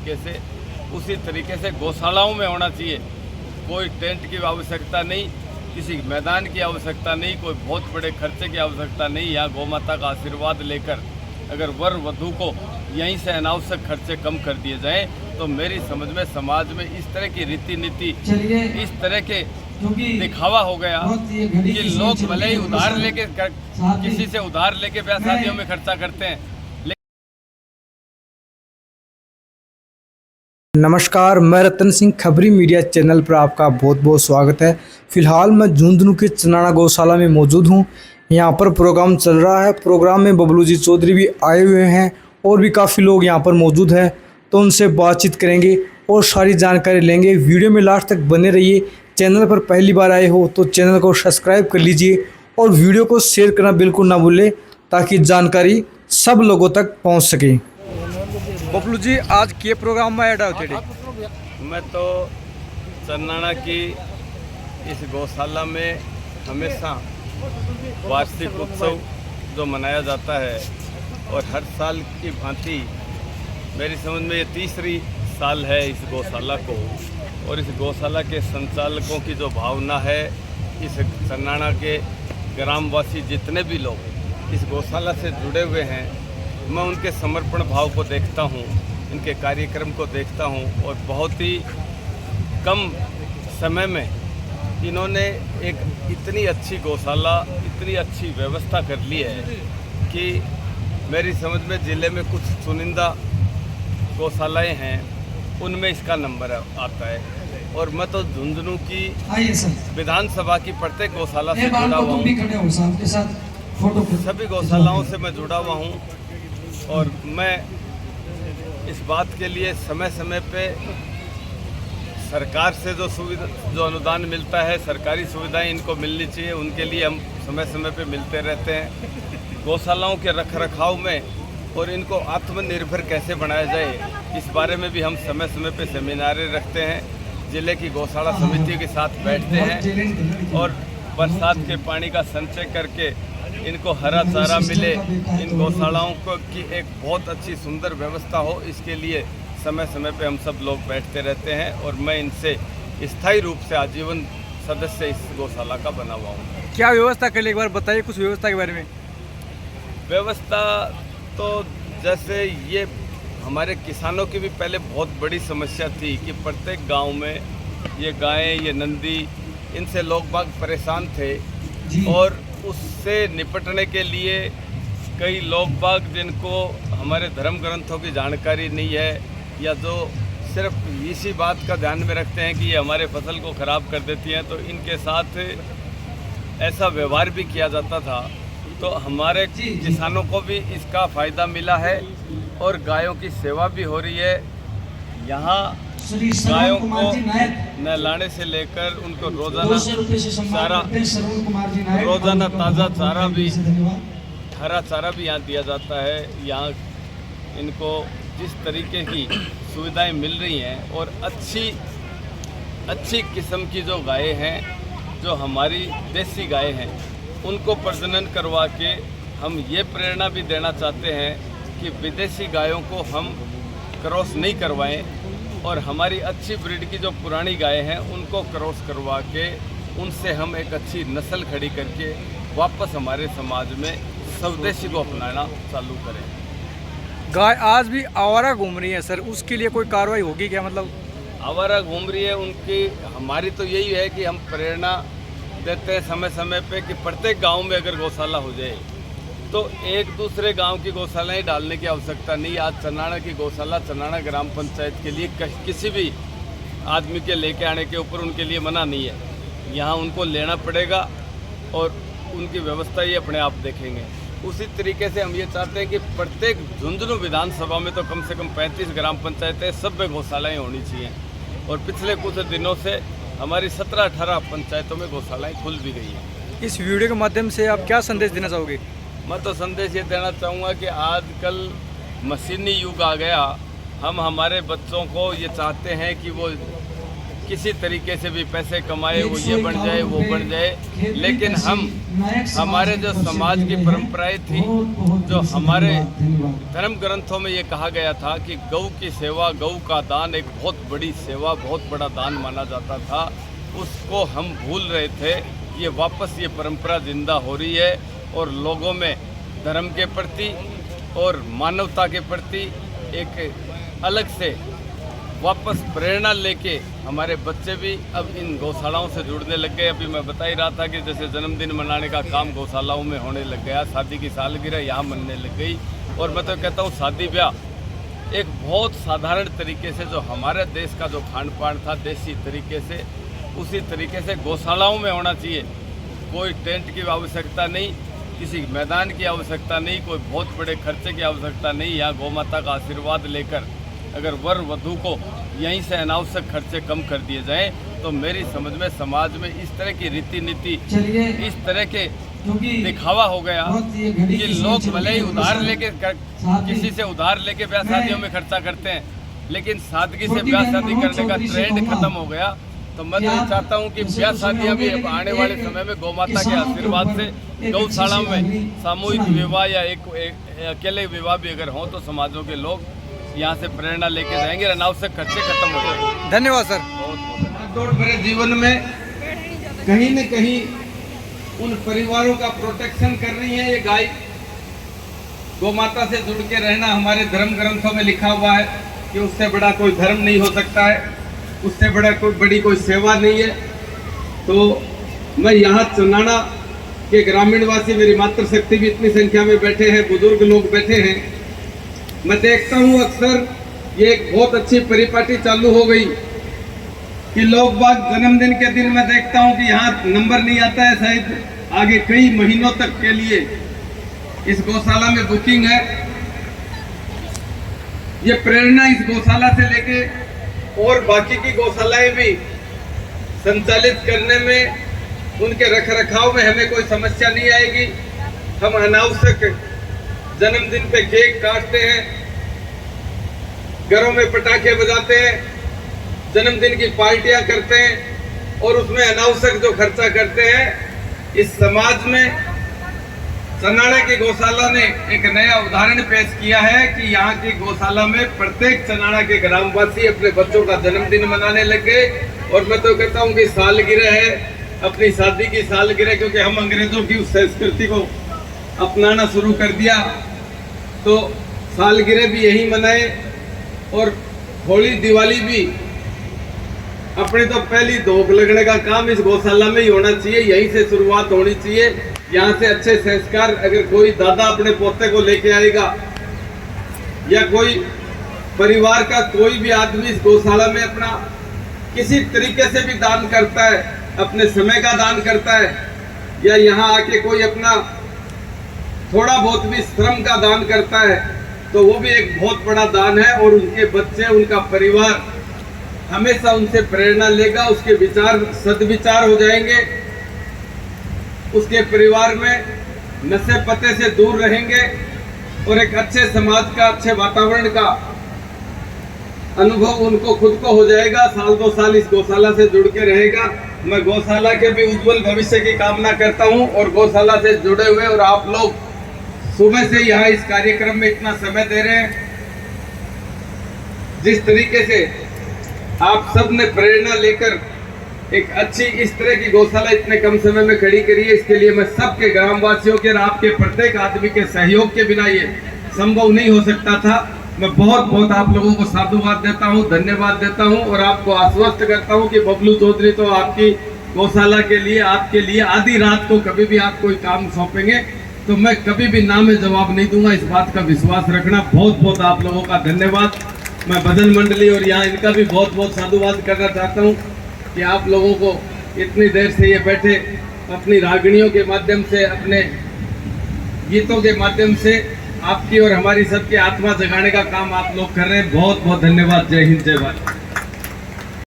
तरीके से, उसी तरीके से गौशालाओं में होना चाहिए। कोई टेंट की आवश्यकता नहीं, किसी मैदान की आवश्यकता नहीं, कोई बहुत बड़े खर्चे की आवश्यकता नहीं। यहाँ गौ माता का आशीर्वाद लेकर अगर वर वधू को यहीं से अनावश्यक खर्चे कम कर दिए जाएं तो मेरी समझ में समाज में इस तरह की रीति नीति, इस तरह के दिखावा हो गया कि लोग भले ही उधार लेके किसी से उधार लेके ब्याह शादियों में खर्चा करते हैं। नमस्कार, मैं रतन सिंह खबरी मीडिया चैनल पर आपका बहुत बहुत स्वागत है। फिलहाल मैं झुंझुनू के चनाना गौशाला में मौजूद हूं। यहां पर प्रोग्राम चल रहा है। प्रोग्राम में बबलू जी चौधरी भी आए हुए हैं और भी काफ़ी लोग यहां पर मौजूद हैं, तो उनसे बातचीत करेंगे और सारी जानकारी लेंगे। वीडियो में लास्ट तक बने रहिए। चैनल पर पहली बार आए हो तो चैनल को सब्सक्राइब कर लीजिए और वीडियो को शेयर करना बिल्कुल ना भूलें ताकि जानकारी सब लोगों तक पहुँच सके। बबलू जी, आज के प्रोग्राम में ऐड होते मैं तो चन्नाना की इस गौशाला में हमेशा वार्षिक उत्सव जो मनाया जाता है और हर साल की भांति मेरी समझ में ये तीसरी साल है इस गौशाला को, और इस गौशाला के संचालकों की जो भावना है, इस चन्नाना के ग्रामवासी जितने भी लोग इस गौशाला से जुड़े हुए हैं, मैं उनके समर्पण भाव को देखता हूँ, इनके कार्यक्रम को देखता हूँ और बहुत ही कम समय में इन्होंने एक इतनी अच्छी गौशाला, इतनी अच्छी व्यवस्था कर ली है कि मेरी समझ में ज़िले में कुछ चुनिंदा गौशालाएं हैं, उनमें इसका नंबर आता है। और मैं तो झुंझुनू की विधानसभा की प्रत्येक गौशाला से जुड़ा हुआ हूँ, सभी गौशालाओं से मैं जुड़ा हुआ हूँ और मैं इस बात के लिए समय समय पे सरकार से जो अनुदान मिलता है, सरकारी सुविधाएं इनको मिलनी चाहिए, उनके लिए हम समय समय पे मिलते रहते हैं। गौशालाओं के रखरखाव में और इनको आत्मनिर्भर कैसे बनाया जाए, इस बारे में भी हम समय समय पे सेमिनारें रखते हैं। ज़िले की गौशाला समिति के साथ बैठते हैं और बरसात के पानी का संचय करके इनको हरा चारा मिले, इन गौशालाओं को की एक बहुत अच्छी सुंदर व्यवस्था हो, इसके लिए समय समय पे हम सब लोग बैठते रहते हैं और मैं इनसे स्थायी रूप से आजीवन सदस्य इस गौशाला का बना हुआ हूँ। क्या व्यवस्था कर ले, एक बार बताइए कुछ व्यवस्था के बारे में। व्यवस्था तो जैसे ये हमारे किसानों की भी पहले बहुत बड़ी समस्या थी कि प्रत्येक गांव में ये गायें, ये नंदी, इनसे लोग बाग परेशान थे और उससे निपटने के लिए कई लोग बाग जिनको हमारे धर्म ग्रंथों की जानकारी नहीं है या जो सिर्फ इसी बात का ध्यान में रखते हैं कि ये हमारे फसल को ख़राब कर देती हैं, तो इनके साथ ऐसा व्यवहार भी किया जाता था। तो हमारे किसानों को भी इसका फ़ायदा मिला है और गायों की सेवा भी हो रही है। यहाँ गायों को नहलाने से लेकर उनको रोज़ाना ताज़ा चारा भी, हरा चारा भी यहाँ दिया जाता है। यहाँ इनको जिस तरीके की सुविधाएं मिल रही हैं और अच्छी किस्म की जो गायें हैं, जो हमारी देसी गायें हैं, उनको प्रजनन करवा के हम ये प्रेरणा भी देना चाहते हैं कि विदेशी गायों को हम क्रॉस नहीं करवाएं और हमारी अच्छी ब्रीड की जो पुरानी गायें हैं उनको क्रॉस करवा के उनसे हम एक अच्छी नस्ल खड़ी करके वापस हमारे समाज में स्वदेशी को अपनाना चालू करें। गाय आज भी आवारा घूम रही है सर, उसके लिए कोई कार्रवाई होगी क्या? मतलब आवारा घूम रही है उनकी, हमारी तो यही है कि हम प्रेरणा देते हैं समय समय पे कि प्रत्येक गांव में अगर गौशाला हो जाए तो एक दूसरे गांव की गौशालाएं डालने की आवश्यकता नहीं। आज चन्नाना की गौशाला चन्नाना ग्राम पंचायत के लिए किसी भी आदमी के लेके आने के ऊपर उनके लिए मना नहीं है। यहाँ उनको लेना पड़ेगा और उनकी व्यवस्था ये अपने आप देखेंगे। उसी तरीके से हम ये चाहते हैं कि प्रत्येक झुंझुनू विधानसभा में तो कम से कम 35 ग्राम पंचायतें सब में गौशालाएँ होनी चाहिए और पिछले कुछ दिनों से हमारी 17-18 पंचायतों में गौशालाएँ खुल भी गई हैं। इस वीडियो के माध्यम से आप क्या संदेश देना चाहोगे? मैं तो संदेश ये देना चाहूँगा कि आजकल मशीनी युग आ गया, हम हमारे बच्चों को ये चाहते हैं कि वो किसी तरीके से भी पैसे कमाए, वो ये बन जाए वो बन जाए, लेकिन हमारे जो समाज की परंपराएं थी, जो हमारे धर्म ग्रंथों में ये कहा गया था कि गौ की सेवा, गौ का दान एक बहुत बड़ी सेवा, बहुत बड़ा दान माना जाता था, उसको हम भूल रहे थे। ये वापस ये परंपरा जिंदा हो रही है और लोगों में धर्म के प्रति और मानवता के प्रति एक अलग से वापस प्रेरणा लेके हमारे बच्चे भी अब इन गौशालाओं से जुड़ने लग गए। अभी मैं बता ही रहा था कि जैसे जन्मदिन मनाने का काम गौशालाओं में होने लग गया, शादी की सालगिरह यहाँ मनने लग गई। और मैं तो कहता हूँ शादी ब्याह एक बहुत साधारण तरीके से जो हमारे देश का जो खान पान था देसी तरीके से, उसी तरीके से गौशालाओं में होना चाहिए। कोई टेंट की आवश्यकता नहीं, किसी मैदान की आवश्यकता नहीं, कोई बहुत बड़े खर्चे की आवश्यकता नहीं। यहाँ गौ माता का आशीर्वाद लेकर अगर वर वधू को यहीं से अनावश्यक खर्चे कम कर दिए जाएं तो मेरी समझ में समाज में इस तरह की रीति नीति, इस तरह के दिखावा हो गया कि लोग भले ही उधार लेके किसी से उधार लेके ब्याह शादियों में खर्चा करते हैं, लेकिन सादगी से ब्याह शादी करने का ट्रेंड खत्म हो गया। तो मैं तो ये चाहता हूँ कि ब्याह शादियाँ भी आने वाले समय में गौ माता के आशीर्वाद से गौशाला में सामूहिक विवाह या एक अकेले विवाह भी अगर हों तो समाजों के लोग यहाँ से प्रेरणा लेके जाएंगे, अनावश्यक खर्चे खत्म हो जाएंगे। धन्यवाद सर। दौड़ भरे जीवन में कहीं न कहीं उन परिवारों का प्रोटेक्शन कर रही है ये गाय। गौ माता से जुड़ के रहना हमारे धर्म ग्रंथों में लिखा हुआ है कि उससे बड़ा कोई धर्म नहीं हो सकता है, उससे बड़ी कोई सेवा नहीं है। तो मैं यहाँ चन्नाड़ा के ग्रामीणवासी, मेरी मातृशक्ति भी इतनी संख्या में बैठे हैं, बुजुर्ग लोग बैठे हैं, मैं देखता हूँ अक्सर ये एक बहुत अच्छी परिपाटी चालू हो गई कि लोग बाग जन्मदिन के दिन मैं देखता हूँ कि यहाँ नंबर नहीं आता है, शायद आगे कई महीनों तक के लिए इस गौशाला में बुकिंग है। ये प्रेरणा इस गौशाला से लेके और बाकी की गौशालाएं भी संचालित करने में, उनके रखरखाव में हमें कोई समस्या नहीं आएगी। हम अनावश्यक जन्मदिन पे केक काटते हैं, घरों में पटाखे बजाते हैं, जन्मदिन की पार्टियां करते हैं और उसमें अनावश्यक जो खर्चा करते हैं। इस समाज में चन्नाड़ा की गौशाला ने एक नया उदाहरण पेश किया है कि यहाँ की गौशाला में प्रत्येक चन्नाड़ा के ग्रामवासी अपने बच्चों का जन्मदिन मनाने लग गए। और मैं तो कहता हूँ कि सालगिरह है, अपनी शादी की सालगिरह, क्योंकि हम अंग्रेजों की उस संस्कृति को अपनाना शुरू कर दिया, तो सालगिरह भी यही मनाए। और होली दिवाली भी अपने तो पहली धोख लगने का काम इस गौशाला में ही होना चाहिए, यहीं से शुरुआत होनी चाहिए। यहाँ से अच्छे संस्कार अगर कोई दादा अपने पोते को लेके आएगा या कोई परिवार का कोई भी आदमी इस गौशाला में अपना किसी तरीके से भी दान करता है, अपने समय का दान करता है, या यहाँ आके कोई अपना थोड़ा बहुत भी श्रम का दान करता है, तो वो भी एक बहुत बड़ा दान है। और उनके बच्चे, उनका परिवार हमेशा उनसे प्रेरणा लेगा, उसके विचार सद्विचार हो जाएंगे, उसके परिवार में नशे पते से दूर रहेंगे और एक अच्छे समाज का, अच्छे वातावरण का अनुभव उनको खुद को हो जाएगा। साल 2 साल इस गौशाला से जुड़ के रहेगा। मैं गौशाला के भी उज्जवल भविष्य की कामना करता हूं और गौशाला से जुड़े हुए और आप लोग सुबह से यहाँ इस कार्यक्रम में इतना समय दे रहे हैं, जिस तरीके से आप सब ने प्रेरणा लेकर एक अच्छी इस तरह की गौशाला इतने कम समय में खड़ी करी है, इसके लिए मैं सबके ग्रामवासियों के और आपके प्रत्येक आदमी के सहयोग के बिना ये संभव नहीं हो सकता था। मैं बहुत बहुत आप लोगों को साधुवाद देता हूं, धन्यवाद देता हूं और आपको आश्वस्त करता हूं कि बबलू चौधरी तो आपकी गौशाला के लिए, आपके लिए आधी रात को कभी भी आप कोई काम सौंपेंगे तो मैं कभी भी ना में जवाब नहीं दूंगा। इस बात का विश्वास रखना। बहुत बहुत आप लोगों का धन्यवाद। मैं भजन मंडली और यहाँ इनका भी बहुत बहुत साधुवाद करना चाहता हूँ कि आप लोगों को इतनी देर से ये बैठे अपनी रागणियों के माध्यम से, अपने गीतों के माध्यम से आपकी और हमारी सबकी आत्मा जगाने का काम आप लोग कर रहे हैं। बहुत बहुत धन्यवाद। जय हिंद, जय भारत।